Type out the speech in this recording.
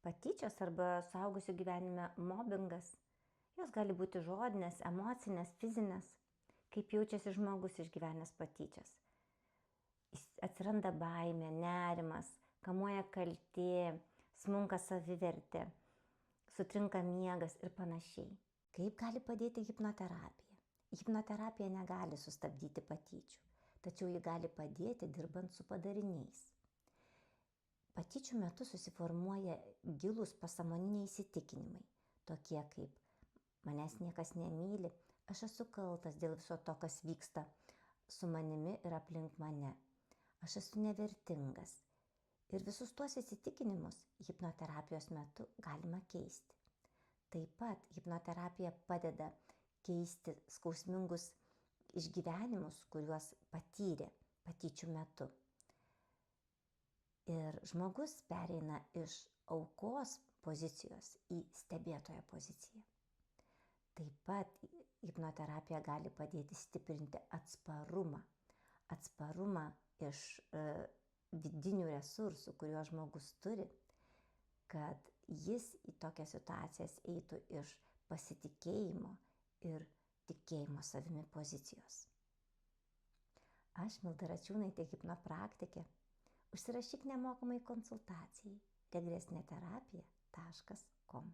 Patyčios arba suaugusių gyvenime mobingas, jos gali būti žodinės, emocinės, fizinės. Kaip jaučiasi žmogus išgyvenęs patyčias. Atsiranda baimė, nerimas, kamuoja kaltė, smunka savivertė, sutrinka miegas ir panašiai. Kaip gali padėti hipnoterapija? Hipnoterapija negali sustabdyti patyčių, tačiau ji gali padėti dirbant su padariniais. Patyčių metu susiformuoja gilūs pasąmoniniai įsitikinimai, tokie kaip manęs niekas nemyli, aš esu kaltas dėl viso to, kas vyksta su manimi ir aplink mane, aš esu nevertingas. Ir visus tuos įsitikinimus hipnoterapijos metu galima keisti. Taip pat hipnoterapija padeda keisti skausmingus išgyvenimus, kuriuos patyrė patyčių metu. Ir žmogus pereina iš aukos pozicijos į stebėtojo poziciją. Taip pat hipnoterapija gali padėti stiprinti atsparumą. Atsparumą iš vidinių resursų, kuriuos žmogus turi, kad jis į tokias situacijas eitų iš pasitikėjimo ir tikėjimo savimi pozicijos. Aš, Milda Račiūnaitė, hipnopraktikė. Užsirašyk nemokamai konsultacijai regresinėterapija.com